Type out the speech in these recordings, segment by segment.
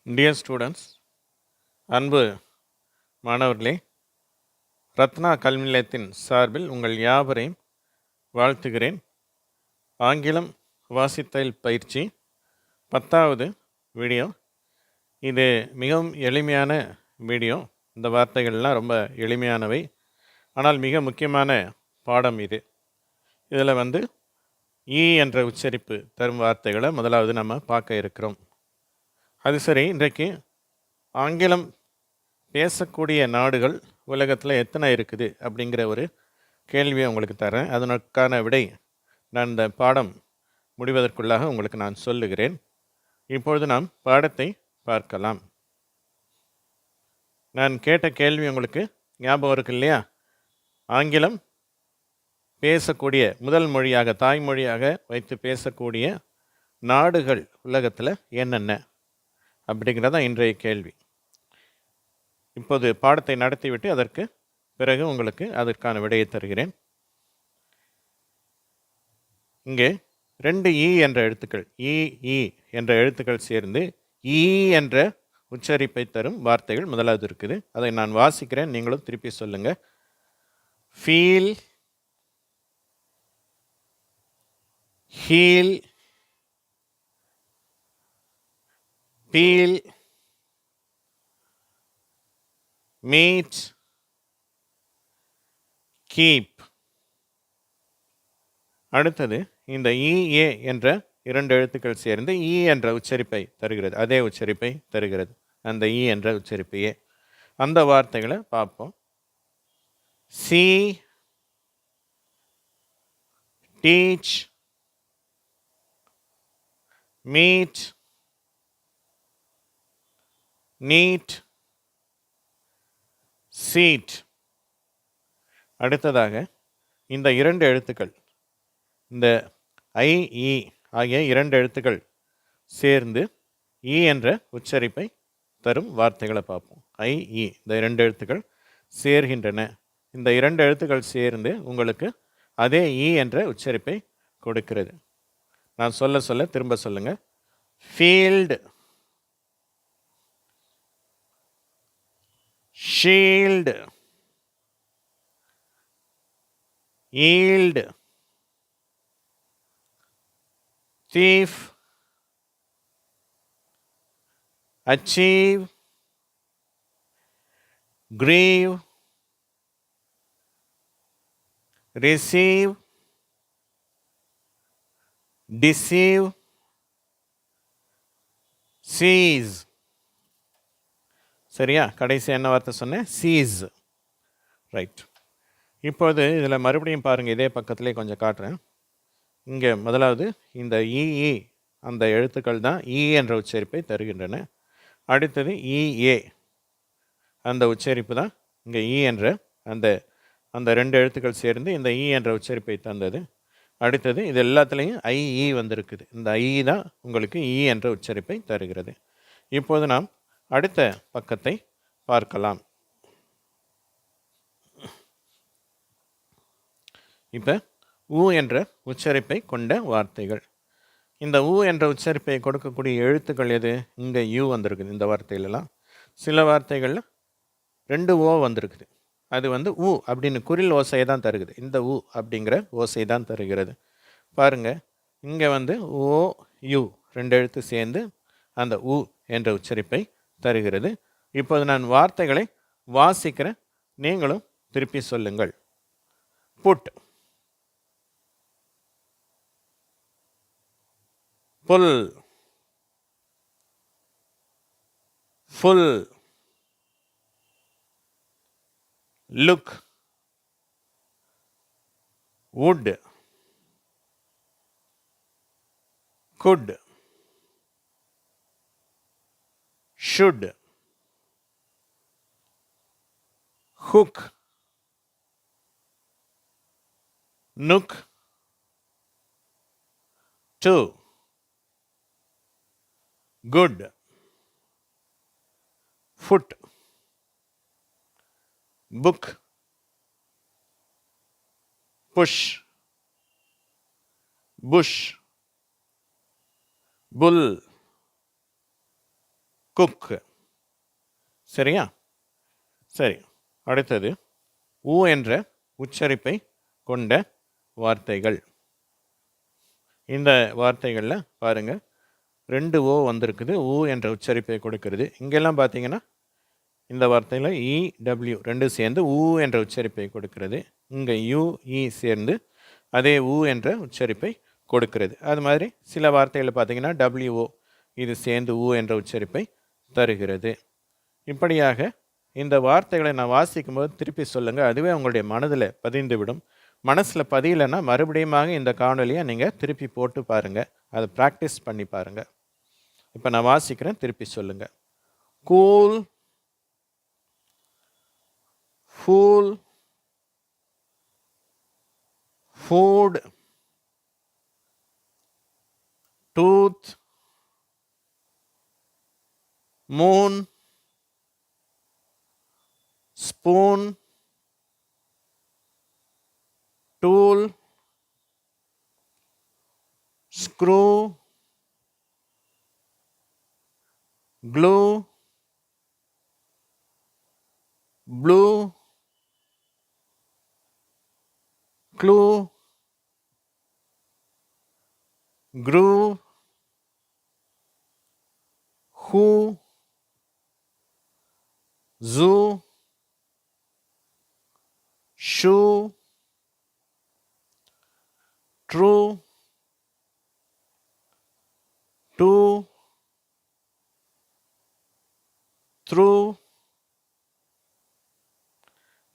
Dear students, அன்பு மாணவர்களே, ரத்னா கல்வி நிலையத்தின் சார்பில் உங்கள் யாவரையும் வாழ்த்துகிறேன். ஆங்கிலம் வாசித்தல் பயிற்சி 10வது வீடியோ. இது மிகவும் எளிமையான வீடியோ. இந்த வார்த்தைகள்லாம் ரொம்ப எளிமையானவை, ஆனால் மிக முக்கியமான பாடம் இது. இதில் ஈ என்ற உச்சரிப்பு தரும் வார்த்தைகளை முதலாவது நம்ம பார்க்க இருக்கிறோம். அது சரி, இன்றைக்கு ஆங்கிலம் பேசக்கூடிய நாடுகள் உலகத்தில் எத்தனை இருக்குது அப்படிங்கிற ஒரு கேள்வியை உங்களுக்கு தரேன். அதற்கான விடை நான் இந்த பாடம் முடிவதற்குள்ளாக உங்களுக்கு நான் சொல்லுகிறேன். இப்பொழுது நாம் பாடத்தை பார்க்கலாம். நான் கேட்ட கேள்வி உங்களுக்கு ஞாபகம் இருக்கு இல்லையா? ஆங்கிலம் பேசக்கூடிய முதல் மொழியாக, தாய்மொழியாக வைத்து பேசக்கூடிய நாடுகள் உலகத்தில் என்னென்ன அப்படிங்கிறதான் இன்றைய கேள்வி. இப்போது பாடத்தை நடத்திவிட்டு அதற்கு பிறகு உங்களுக்கு அதற்கான விடையை தருகிறேன். இங்கே 2 ஈ என்ற எழுத்துக்கள், இ என்ற எழுத்துக்கள் சேர்ந்து ஈ என்ற உச்சரிப்பை தரும் வார்த்தைகள் முதலாவது இருக்குது. அதை நான் வாசிக்கிறேன், நீங்களும் திருப்பி சொல்லுங்க. Feel, heel, peel, meet, keep. அடுத்தது இந்த இஏ என்ற 2 எழுத்துக்கள் சேர்ந்து ஈ என்ற உச்சரிப்பை தருகிறது, அதே உச்சரிப்பை தருகிறது, அந்த ஈ என்ற உச்சரிப்பையே. அந்த வார்த்தைகளை பார்ப்போம். Sea, teach, meat, neat, seat. அடுத்ததாக இந்த 2 எழுத்துக்கள், இந்த ஐஇ ஆகிய 2 எழுத்துக்கள் சேர்ந்து இ என்ற உச்சரிப்பை தரும் வார்த்தைகளை பார்ப்போம். ஐஇ, இந்த 2 எழுத்துக்கள் சேர்கின்றன. இந்த 2 எழுத்துக்கள் சேர்ந்து உங்களுக்கு அதே இ என்ற உச்சரிப்பை கொடுக்கிறது. நான் சொல்ல சொல்ல திரும்ப சொல்லுங்க. Field, shield, yield, thief, achieve, grieve, receive, deceive, seize. சரியா? கடைசி என்ன வார்த்தை சொன்னேன்? சீஸ். ரைட். இப்போது இதில் மறுபடியும் பாருங்கள், இதே பக்கத்திலே கொஞ்சம் காட்டுறேன். இங்கே முதலாவது இந்த இஇ, அந்த எழுத்துக்கள் தான் இ என்ற உச்சரிப்பை தருகின்றன. அடுத்தது இஏ, அந்த உச்சரிப்பு தான் இங்கே இ என்ற அந்த 2 எழுத்துக்கள் சேர்ந்து இந்த இ என்ற உச்சரிப்பை தந்தது. அடுத்தது இது எல்லாத்துலேயும் ஐஇ வந்திருக்குது. இந்த ஐஇ தான் உங்களுக்கு இ என்ற உச்சரிப்பை தருகிறது. இப்போது நாம் அடுத்த பக்கத்தை பார்க்கலாம். இப்போ ஊ என்ற உச்சரிப்பை கொண்ட வார்த்தைகள். இந்த ஊ என்ற உச்சரிப்பை கொடுக்கக்கூடிய எழுத்துக்கள் எது? இங்கே யூ வந்திருக்குது இந்த வார்த்தையிலலாம். சில வார்த்தைகளில் 2 ஓ வந்திருக்குது. அது ஊ அப்படின்னு குரில் ஓசையை தான் தருகிறது. இந்த ஊ அப்படிங்கிற ஓசை தான் தருகிறது. பாருங்கள், இங்கே ஓ யூ 2 எழுத்து சேர்ந்து அந்த ஊ என்ற உச்சரிப்பை தருகிறது. இப்போது நான் வார்த்தைகளை வாசிக்கிறேன், நீங்களும் திருப்பி சொல்லுங்கள். Put, pull, full, look, wood, good, should, hook, nook, to, good, foot, book, push, bush, bull, cook. சரியா? சரி, அடுத்தது ஊ என்ற உச்சரிப்பை கொண்ட வார்த்தைகள். இந்த வார்த்தைகளில் பாருங்கள், 2 ஓ வந்திருக்குது. ஊ என்ற உச்சரிப்பை கொடுக்கிறது. இங்கெல்லாம் பார்த்தீங்கன்னா இந்த வார்த்தையில் இடபிள்யூ 2 சேர்ந்து ஊ என்ற உச்சரிப்பை கொடுக்கிறது. இங்கே யூ இ சேர்ந்து அதே ஊ என்ற உச்சரிப்பை கொடுக்கிறது. அது மாதிரி சில வார்த்தைகளில் பார்த்தீங்கன்னா டபிள்யூஓ இது சேர்ந்து ஊ என்ற உச்சரிப்பை தருகிறது. இப்படியாக இந்த வார்த்தைகளை நான் வாசிக்கும்போது திருப்பி சொல்லுங்கள், அதுவே உங்களுடைய மனதில் பதிந்துவிடும். மனசில் பதியலைன்னா மறுபடியுமாக இந்த காணொலியை நீங்கள் திருப்பி போட்டு பாருங்கள், அதை ப்ராக்டிஸ் பண்ணி பாருங்கள். இப்போ நான் வாசிக்கிறேன், திருப்பி சொல்லுங்கள். Cool, fool, food, tooth, moon, spoon, tool, screw, clue, blue, clue, crew, who, zoo, shoe, true, do, through,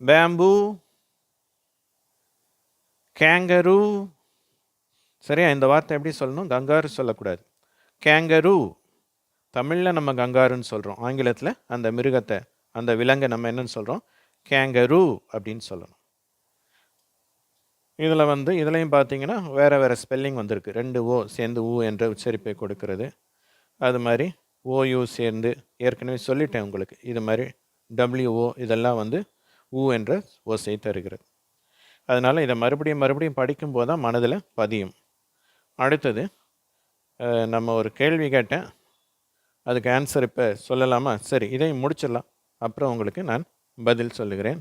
bamboo, kangaroo. சரியா? இந்த வார்த்தை எப்படி சொல்லணும்? கங்காரு சொல்லக்கூடாது, கேங்கரு. தமிழில் நம்ம கங்காருன்னு சொல்கிறோம், ஆங்கிலத்தில் அந்த மிருகத்தை, அந்த விலங்கை நம்ம என்னன்னு சொல்கிறோம்? கேங்கரு அப்படின்னு சொல்லணும். இதில் இதுலையும் பார்த்தீங்கன்னா வேறு வேறு ஸ்பெல்லிங் வந்திருக்கு. 2 ஓ சேர்ந்து ஊ என்ற உச்சரிப்பை கொடுக்கிறது. அது மாதிரி ஓயு சேர்ந்து, ஏற்கனவே சொல்லிட்டேன் உங்களுக்கு, இது மாதிரி டபிள்யூஓ இதெல்லாம் ஊ என்ற ஓசை தருகிறது. அதனால் இதை மறுபடியும் படிக்கும்போது தான் மனதில் பதியும். அடுத்தது நம்ம ஒரு கேள்வி கேட்டேன், அதுக்கு ஆன்சர் இப்போ சொல்லலாமா? சரி, இதை முடிச்சிடலாம், அப்புறம் உங்களுக்கு நான் பதில் சொல்லுகிறேன்.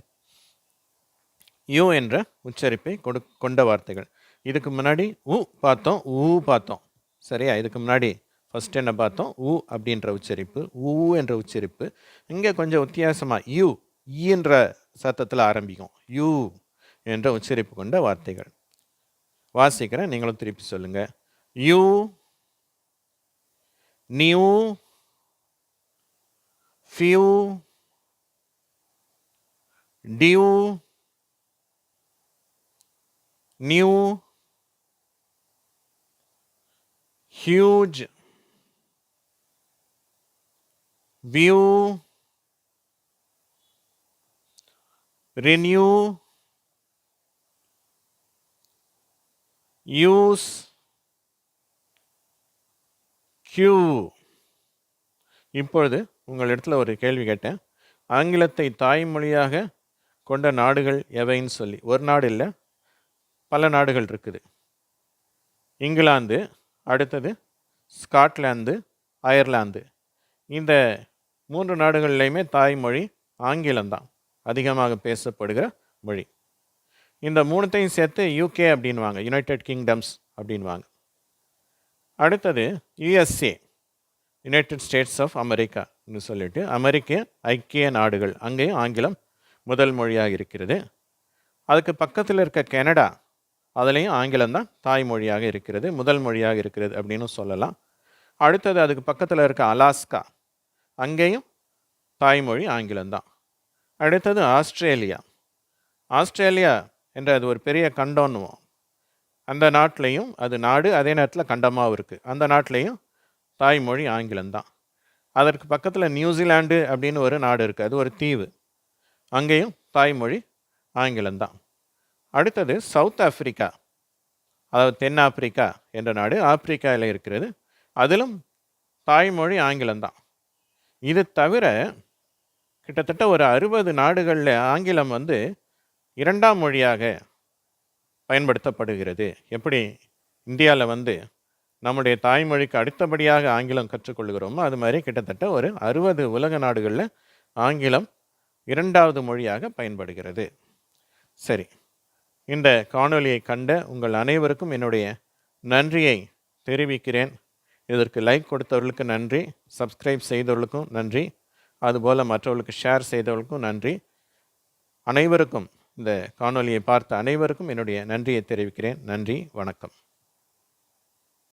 யூ என்ற உச்சரிப்பை கொண்ட வார்த்தைகள். இதுக்கு முன்னாடி ஊ பார்த்தோம், ஊ பார்த்தோம். சரியா? இதுக்கு முன்னாடி ஃபஸ்ட் என்ன பார்த்தோம்? ஊ அப்படின்ற உச்சரிப்பு, ஊ என்ற உச்சரிப்பு. இங்கே கொஞ்சம் வித்தியாசமாக யூ என்ற சத்தத்தில் ஆரம்பிக்கும். யூ என்ற உச்சரிப்பு கொண்ட வார்த்தைகள் வாசிக்கிறேன், நீங்களும் திருப்பி சொல்லுங்கள். You, new, few, dew, new, huge, view, renew, use, queue. இப்பொழுது உங்களிடத்தில் ஒரு கேள்வி கேட்டேன், ஆங்கிலத்தை தாய்மொழியாக கொண்ட நாடுகள் எவைன்னு சொல்லி. ஒரு நாடு இல்லை, பல நாடுகள் இருக்குது. இங்கிலாந்து, அடுத்தது ஸ்காட்லாந்து, அயர்லாந்து. இந்த 3 நாடுகள்லையுமே தாய்மொழி ஆங்கிலம்தான், அதிகமாக பேசப்படுகிற மொழி. இந்த 3த்தையும் சேர்த்து யூகே அப்படின்வாங்க, யுனைடெட் கிங்டம்ஸ் அப்படின்வாங்க. அடுத்தது யுஎஸ்ஏ, யுனைடெட் ஸ்டேட்ஸ் ஆஃப் அமெரிக்கான்னு சொல்லிட்டு அமெரிக்க ஐக்கிய நாடுகள், அங்கேயும் ஆங்கிலம் முதல் மொழியாக இருக்கிறது. அதுக்கு பக்கத்தில் இருக்க கனடா, அதுலேயும் ஆங்கிலம்தான் தாய்மொழியாக இருக்கிறது, முதல் மொழியாக இருக்கிறது அப்படின்னு சொல்லலாம். அடுத்தது அதுக்கு பக்கத்தில் இருக்க அலாஸ்கா, அங்கேயும் தாய்மொழி ஆங்கிலம்தான். அடுத்தது ஆஸ்திரேலியா. ஆஸ்திரேலியா என்ற அது ஒரு பெரிய கண்டம்னுவோம், அந்த நாட்டிலையும், அது நாடு அதே நேரத்தில் கண்டமாகவும் இருக்குது, அந்த நாட்டிலையும் தாய்மொழி ஆங்கிலம்தான். அதற்கு பக்கத்தில் நியூசிலாண்டு அப்படின்னு ஒரு நாடு இருக்குது, அது ஒரு தீவு, அங்கேயும் தாய்மொழி ஆங்கிலம்தான். அடுத்தது சவுத் ஆப்பிரிக்கா, அதாவது தென்னாப்பிரிக்கா என்ற நாடு ஆப்பிரிக்காவில் இருக்கிறது, அதிலும் தாய்மொழி ஆங்கிலம்தான். இது தவிர கிட்டத்தட்ட ஒரு 60 நாடுகளில் ஆங்கிலம் 2ஆம் மொழியாக பயன்படுத்தப்படுகிறது. எப்படி இந்தியாவில் நம்முடைய தாய்மொழிக்கு அடுத்தபடியாக ஆங்கிலம் கற்றுக்கொள்கிறோமோ அது மாதிரி கிட்டத்தட்ட ஒரு 60 உலக நாடுகளில் ஆங்கிலம் 2வது மொழியாக பயன்படுகிறது. சரி, இந்த காணொளியை கண்ட உங்கள் அனைவருக்கும் என்னுடைய நன்றியை தெரிவிக்கிறேன். இதற்கு லைக் கொடுத்தவர்களுக்கு நன்றி, சப்ஸ்கிரைப் செய்தவர்களுக்கும் நன்றி, அதுபோல் மற்றவர்களுக்கு ஷேர் செய்தவர்களுக்கும் நன்றி. அனைவருக்கும், இந்த காணொளியை பார்த்த அனைவருக்கும் என்னுடைய நன்றியை தெரிவிக்கிறேன். நன்றி, வணக்கம்.